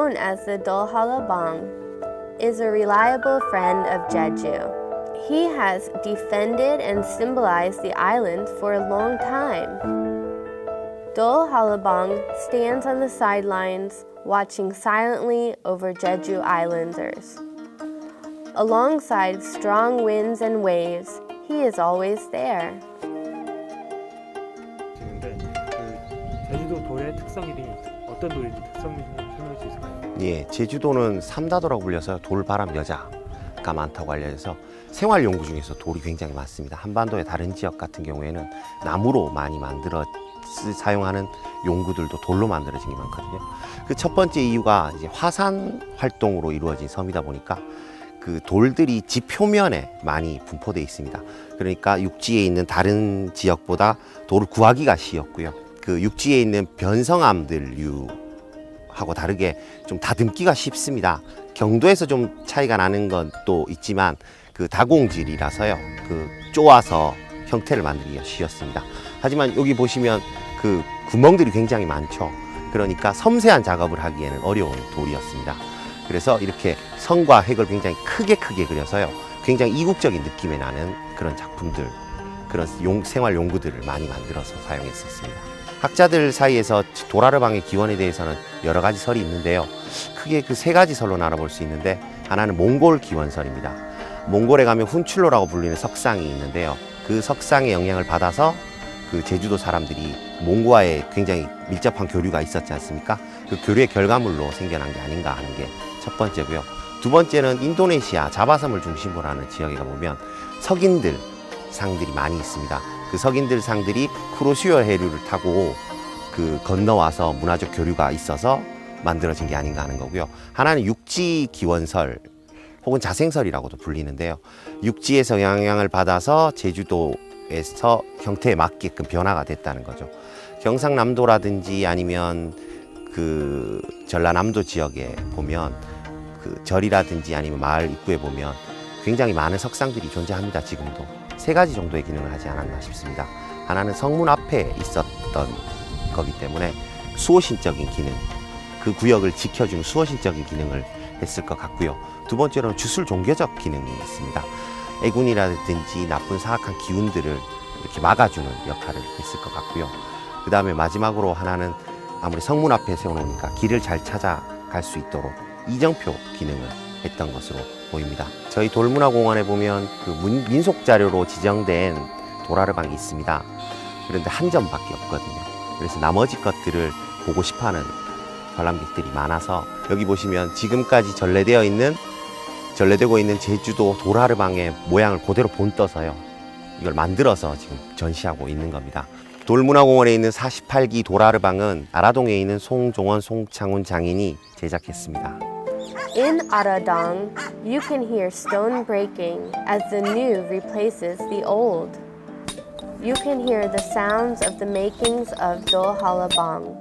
known as the Dolhalabang, is a reliable friend of Jeju. He has defended and symbolized the island for a long time. Dolhalabang stands on the sidelines, watching silently over Jeju Islanders. Alongside strong winds and waves, he is always there. 제주도 돌의 특성이 어떤 돌인지 특성을 설명해 줄 수 있을까요? 예, 제주도는 삼다도라고 불려서 돌바람 여자가 많다고 알려져서 생활 용구 중에서 돌이 굉장히 많습니다. 한반도의 다른 지역 같은 경우에는 나무로 많이 사용하는 용구들도 돌로 만들어진 게 많거든요. 그 첫 번째 이유가 이제 화산 활동으로 이루어진 섬이다 보니까 그 돌들이 지 표면에 많이 분포되어 있습니다. 그러니까 육지에 있는 다른 지역보다 돌을 구하기가 쉬웠고요. 그 육지에 있는 변성암들류하고 다르게 좀 다듬기가 쉽습니다. 경도에서 좀 차이가 나는 것도 있지만 그 다공질이라서요. 그 쪼아서 형태를 만들기가 쉬웠습니다. 하지만 여기 보시면 그 구멍들이 굉장히 많죠. 그러니까 섬세한 작업을 하기에는 어려운 돌이었습니다. 그래서 이렇게 성과 획을 굉장히 크게 그려서요. 굉장히 이국적인 느낌이 나는 그런 작품들, 그런 생활 용구들을 많이 만들어서 사용했었습니다. 학자들 사이에서 도라르방의 기원에 대해서는 여러 가지 설이 있는데요. 크게 그 세 가지 설로 나눠볼 수 있는데, 하나는 몽골 기원설입니다. 몽골에 가면 훈출로라고 불리는 석상이 있는데요. 그 석상의 영향을 받아서 그 제주도 사람들이 몽고와의 굉장히 밀접한 교류가 있었지 않습니까? 그 교류의 결과물로 생겨난 게 아닌가 하는 게 첫 번째고요. 두 번째는 인도네시아 자바섬을 중심으로 하는 지역에 가보면 석인들 상들이 많이 있습니다. 그 석인들 상들이 쿠로슈요 해류를 타고 그 건너와서 문화적 교류가 있어서 만들어진 게 아닌가 하는 거고요. 하나는 육지 기원설 혹은 자생설이라고도 불리는데요. 육지에서 영향을 받아서 제주도에서 형태에 맞게끔 변화가 됐다는 거죠. 경상남도라든지 아니면 그 전라남도 지역에 보면 그 절이라든지 아니면 마을 입구에 보면 굉장히 많은 석상들이 존재합니다. 지금도 세 가지 정도의 기능을 하지 않았나 싶습니다. 하나는 성문 앞에 있었던 거기 때문에 수호신적인 기능, 그 구역을 지켜주는 수호신적인 기능을 했을 것 같고요. 두 번째로는 주술 종교적 기능이 있습니다. 애군이라든지 나쁜 사악한 기운들을 이렇게 막아주는 역할을 했을 것 같고요. 그 다음에 마지막으로 하나는 아무리 성문 앞에 세워놓으니까 길을 잘 찾아갈 수 있도록 이정표 기능을 했던 것으로 보입니다. 저희 돌문화공원에 보면 그 민속 자료로 지정된 도라르방이 있습니다. 그런데 한 점밖에 없거든요. 그래서 나머지 것들을 보고 싶어하는 관람객들이 많아서 여기 보시면 지금까지 전래되고 있는 제주도 도라르방의 모양을 그대로 본떠서요. 이걸 만들어서 지금 전시하고 있는 겁니다. 돌문화공원에 있는 48기 도라르방은 아라동에 있는 송종원, 송창훈 장인이 제작했습니다. In Aradong, you can hear stone breaking as the new replaces the old. You can hear the sounds of the makings of Dolhalabang.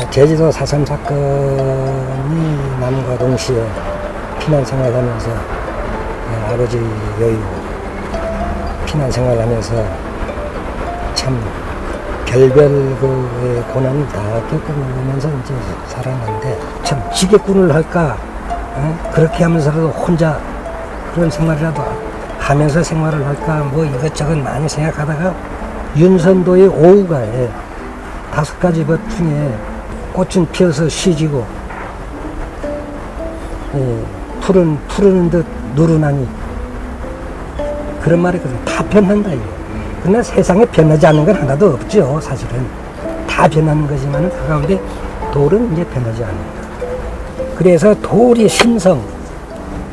제주도 4.3 사건이 남과 동시에 피난 생활하면서 아버지 여의고 피난 생활하면서 참 별별 그 고난을 다 겪으면서 이제 살았는데 참 지게꾼을 할까 그렇게 하면서라도 혼자 그런 생활이라도 하면서 생활을 할까 뭐 이것저것 많이 생각하다가 윤선도의 오후가에 5가지 것 중에 꽃은 피어서 시지고 푸르는 듯 누르나니 그런 말이 다 변한다 이거. 그러나 세상에 변하지 않는 건 하나도 없죠. 사실은 다 변하는 거지만 그 가운데 돌은 이제 변하지 않는다. 그래서 돌이 신성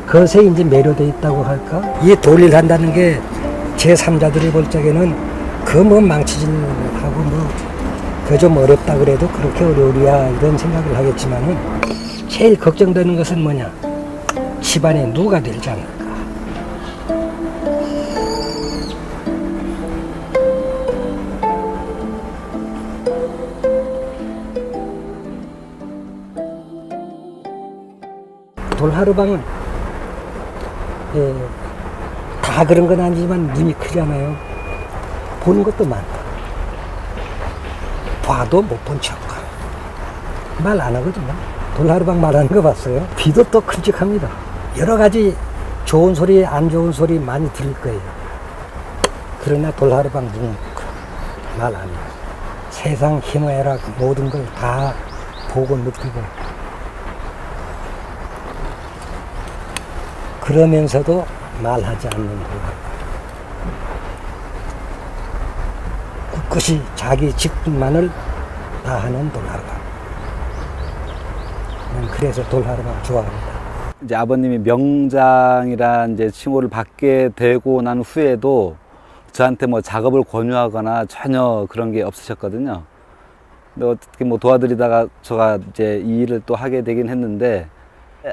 그것에 이제 매료되어 있다고 할까. 이 돌일 한다는 게 제3자들이 볼 적에는 그 뭐 망치질하고 뭐 그 좀 어렵다 그래도 그렇게 어려우랴 이런 생각을 하겠지만은 제일 걱정되는 것은 뭐냐, 집안에 누가 될지 않을까. 돌하르방은 다 그런 건 아니지만 눈이 크잖아요. 보는 것도 많다. 봐도 못 본 척. 말 안 하거든요. 돌하루방 말하는 거 봤어요? 귀도 또 큼직합니다. 여러 가지 좋은 소리, 안 좋은 소리 많이 들을 거예요. 그러나 돌하루방 말 안 해요. 세상 희노애락 모든 걸 다 보고 느끼고 그러면서도 말하지 않는 돌하루방. 그것이 자기 직분만을 다 하는 돌하루방. 그래서 돌하루방 좋아합니다. 이제 아버님이 명장이란 이제 칭호를 받게 되고 난 후에도 저한테 뭐 작업을 권유하거나 전혀 그런 게 없으셨거든요. 근데 어떻게 뭐 도와드리다가 제가 이제 이 일을 또 하게 되긴 했는데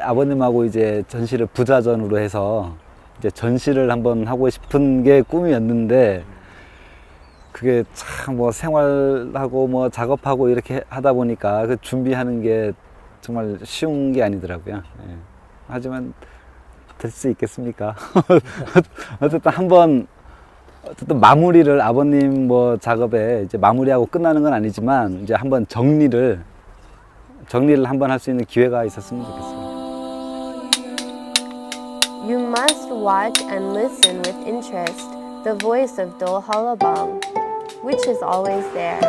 아버님하고 이제 전시를 부자전으로 해서 이제 전시를 한번 하고 싶은 게 꿈이었는데 그게 참 뭐 생활하고 뭐 작업하고 이렇게 하다 보니까 그 준비하는 게 정말 쉬운 게 아니더라고요. 예. 하지만 될 수 있겠습니까? 어쨌든 한번 어쨌든 마무리를 아버님 뭐 작업에 이제 마무리하고 끝나는 건 아니지만 이제 한번 정리를 한번 할 수 있는 기회가 있었으면 좋겠어요. You must watch and listen with interest the voice of Dol Halabang, which is always there.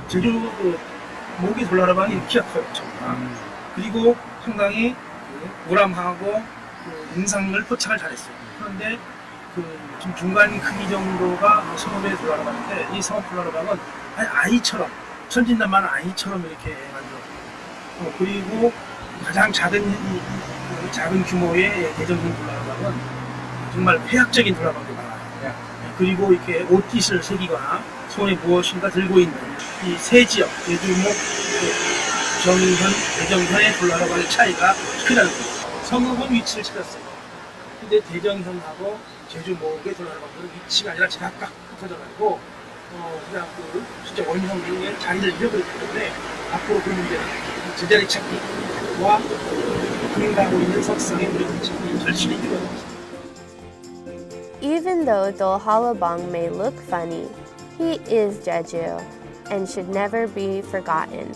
제주 그 목이 돌나라방이 키가 커요, 정말. 그리고 상당히 우람하고 그 인상을 포착을 잘했어요. 그런데 그 좀 중간 크기 정도가 성읍의 돌나라방인데 이 성읍 돌나라방은 아이처럼 천진난만한 아이처럼 이렇게 만들었고 그리고 가장 작은 작은 규모의 대전형 돌나라방은 정말 회학적인 돌나라방도 많아요. 그리고 이렇게 옷깃을 새기거나 손에 무엇인가 들고 있는 이 세 지역, 제주목, 정현, 대정현의 돌나라방의 차이가 크다는 거예요. 성읍은 위치를 찾았어요. 근데 대정현하고 제주목의 돌나라방은 위치가 아니라 제각각 흩어져가지고 그냥 그 진짜 원형의 자리를 잃어버렸기 때문에 앞으로 그 문제는 제자리 찾기와 그림하고 있는 석상의 무리 찾기 절실히 필요합니다. Even though Dol Halabang may look funny, he is Jeju and should never be forgotten.